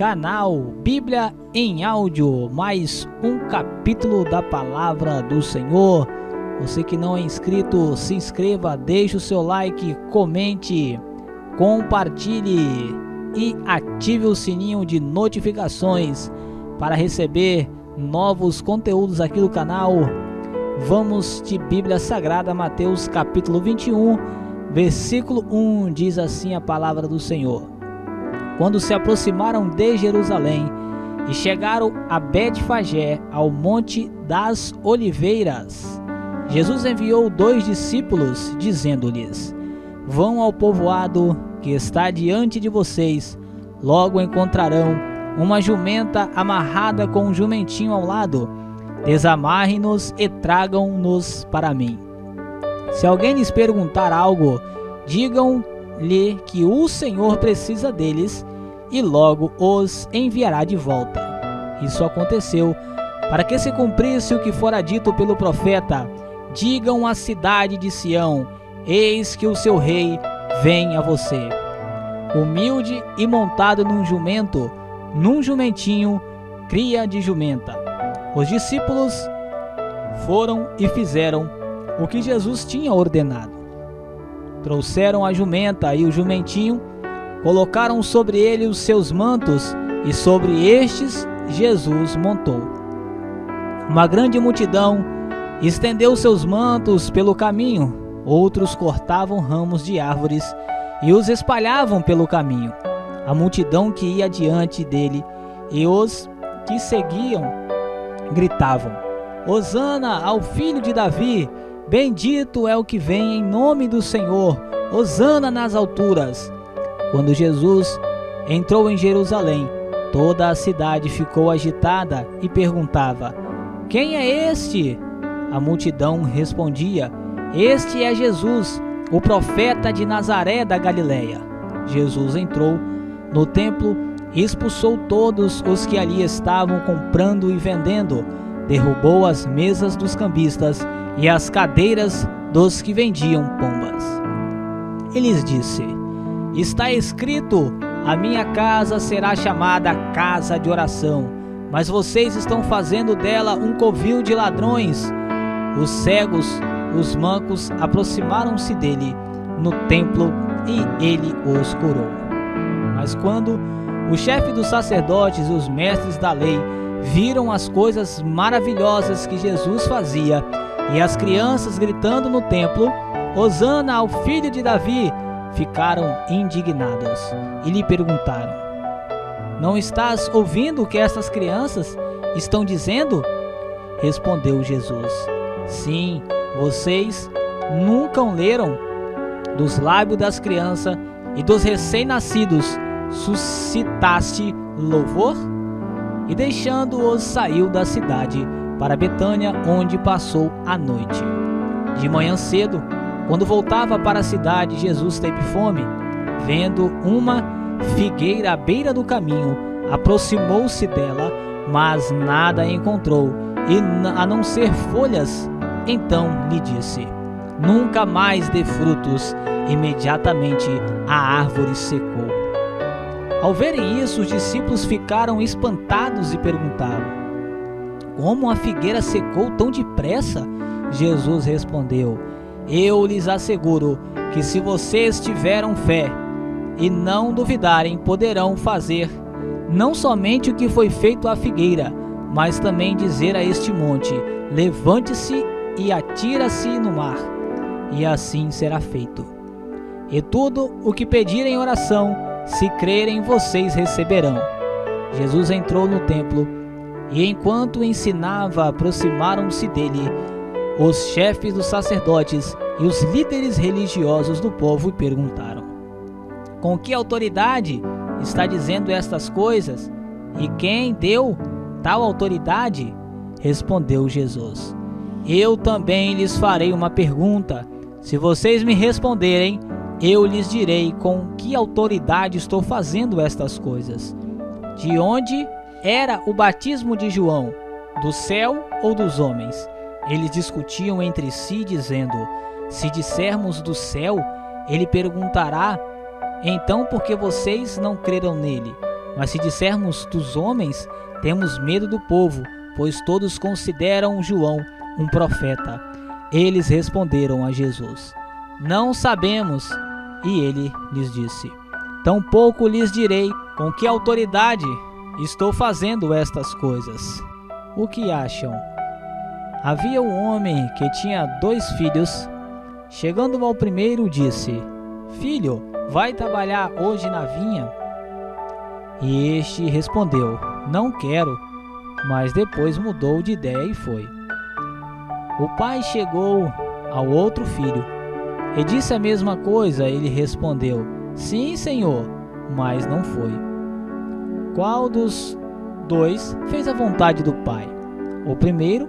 canal Bíblia em Áudio, mais um capítulo da Palavra do Senhor. Você que não é inscrito, se inscreva, deixe o seu like, comente, compartilhe e ative o sininho de notificações para receber novos conteúdos aqui do canal. Vamos de Bíblia Sagrada, Mateus capítulo 21, versículo 1, diz assim a palavra do Senhor. Quando se aproximaram de Jerusalém e chegaram a Betfagé, ao monte das Oliveiras, Jesus enviou 2 discípulos, dizendo-lhes: vão ao povoado que está diante de vocês, logo encontrarão uma jumenta amarrada com um jumentinho ao lado. Desamarrem-nos e tragam-nos para mim. Se alguém lhes perguntar algo, digam-lhe que o Senhor precisa deles e logo os enviará de volta. Isso aconteceu para que se cumprisse o que fora dito pelo profeta: digam à cidade de Sião, eis que o seu rei vem a você, humilde e montado num jumento, num jumentinho, cria de jumenta. Os discípulos foram e fizeram o que Jesus tinha ordenado. Trouxeram a jumenta e o jumentinho, colocaram sobre ele os seus mantos e sobre estes Jesus montou. Uma grande multidão estendeu seus mantos pelo caminho, outros cortavam ramos de árvores e os espalhavam pelo caminho. A multidão que ia diante dele e os que seguiam gritavam: Hosana ao filho de Davi, bendito é o que vem em nome do Senhor, Hosana nas alturas. Quando Jesus entrou em Jerusalém, toda a cidade ficou agitada e perguntava: quem é este? A multidão respondia: este é Jesus, o profeta de Nazaré da Galileia. Jesus entrou no templo e expulsou todos os que ali estavam comprando e vendendo, derrubou as mesas dos cambistas e as cadeiras dos que vendiam pombas. E lhes disse: está escrito, a minha casa será chamada casa de oração, mas vocês estão fazendo dela um covil de ladrões. Os cegos, os mancos aproximaram-se dele no templo e ele os curou. Mas quando o chefe dos sacerdotes e os mestres da lei viram as coisas maravilhosas que Jesus fazia e as crianças gritando no templo: Hosana ao filho de Davi, ficaram indignados e lhe perguntaram: não estás ouvindo o que estas crianças estão dizendo? Respondeu Jesus: sim, vocês nunca leram dos lábios das crianças e dos recém-nascidos suscitaste louvor? E deixando-os saiu da cidade para Betânia, onde passou a noite. De manhã cedo, quando voltava para a cidade, Jesus teve fome. Vendo uma figueira à beira do caminho, aproximou-se dela, mas nada encontrou, a não ser folhas. Então lhe disse: nunca mais dê frutos. Imediatamente a árvore secou. Ao verem isso, os discípulos ficaram espantados e perguntaram: como a figueira secou tão depressa? Jesus respondeu: eu lhes asseguro que se vocês tiverem fé e não duvidarem, poderão fazer não somente o que foi feito à figueira, mas também dizer a este monte: levante-se e atira-se no mar, e assim será feito. E tudo o que pedirem em oração, se crerem, vocês receberão. Jesus entrou no templo e, enquanto ensinava, aproximaram-se dele os chefes dos sacerdotes e os líderes religiosos do povo e perguntaram: com que autoridade está dizendo estas coisas? E quem deu tal autoridade? Respondeu Jesus: eu também lhes farei uma pergunta. Se vocês me responderem, eu lhes direi com que autoridade estou fazendo estas coisas. De onde era o batismo de João? Do céu ou dos homens? Eles discutiam entre si, dizendo: se dissermos do céu, ele perguntará: então por que vocês não creram nele? Mas se dissermos dos homens, temos medo do povo, pois todos consideram João um profeta. Eles responderam a Jesus: Não sabemos. E ele lhes disse: Tampouco lhes direi com que autoridade estou fazendo estas coisas. O que acham? Havia um homem que tinha 2 filhos. Chegando ao primeiro, disse: Filho, vai trabalhar hoje na vinha? E este respondeu: Não quero. Mas depois mudou de ideia e foi. O pai chegou ao outro filho e disse a mesma coisa. Ele respondeu: Sim, senhor, mas não foi. Qual dos 2 fez a vontade do pai? O primeiro,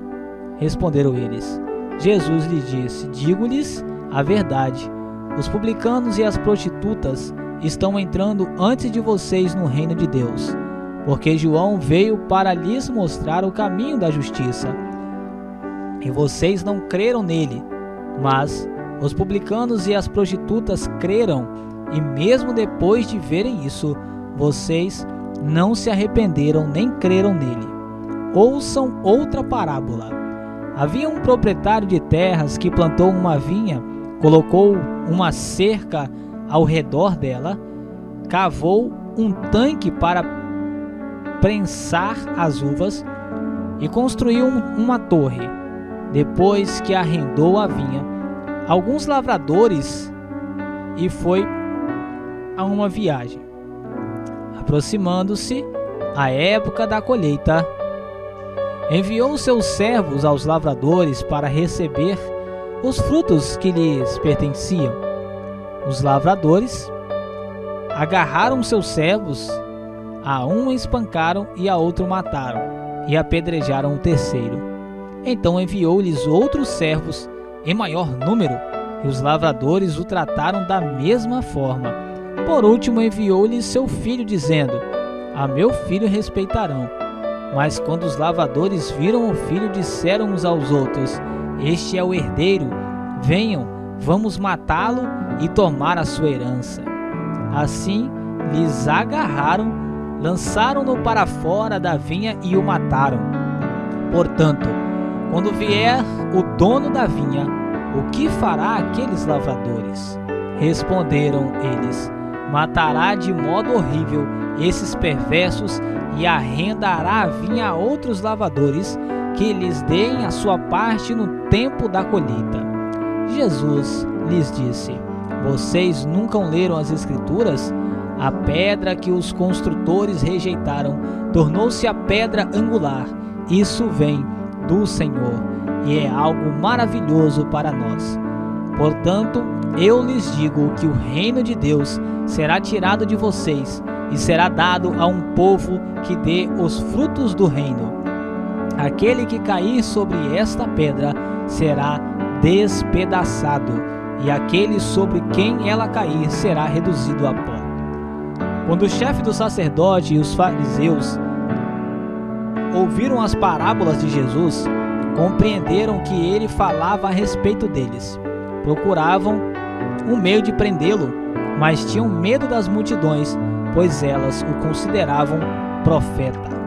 responderam eles. Jesus lhes disse: Digo-lhes a verdade, os publicanos e as prostitutas estão entrando antes de vocês no reino de Deus, porque João veio para lhes mostrar o caminho da justiça, e vocês não creram nele, mas os publicanos e as prostitutas creram, e mesmo depois de verem isso, vocês não se arrependeram nem creram nele. Ouçam outra parábola. Havia um proprietário de terras que plantou uma vinha, colocou uma cerca ao redor dela, cavou um tanque para prensar as uvas e construiu uma torre. Depois que arrendou a vinha, alguns lavradores e foi a uma viagem. Aproximando-se a época da colheita, enviou seus servos aos lavradores para receber os frutos que lhes pertenciam. Os lavradores agarraram seus servos, a um espancaram e a outro mataram, e apedrejaram o terceiro. Então enviou-lhes outros servos em maior número, e os lavradores o trataram da mesma forma. Por último enviou-lhes seu filho, dizendo: A meu filho respeitarão. Mas quando os lavradores viram o filho, disseram uns aos outros: Este é o herdeiro, venham, vamos matá-lo e tomar a sua herança. Assim lhes agarraram, lançaram-no para fora da vinha e o mataram. Portanto, quando vier o dono da vinha, o que fará aqueles lavradores? Responderam eles: Matará de modo horrível esses perversos e arrendará a vinha a outros lavradores, que lhes deem a sua parte no tempo da colheita. Jesus lhes disse: Vocês nunca leram as Escrituras? A pedra que os construtores rejeitaram tornou-se a pedra angular. Isso vem do Senhor e é algo maravilhoso para nós. Portanto, eu lhes digo que o reino de Deus será tirado de vocês e será dado a um povo que dê os frutos do reino. Aquele que cair sobre esta pedra será despedaçado, e aquele sobre quem ela cair será reduzido a pó. Quando o chefe do sacerdote e os fariseus ouviram as parábolas de Jesus, compreenderam que ele falava a respeito deles. Procuravam um meio de prendê-lo, mas tinham medo das multidões, pois elas o consideravam profeta.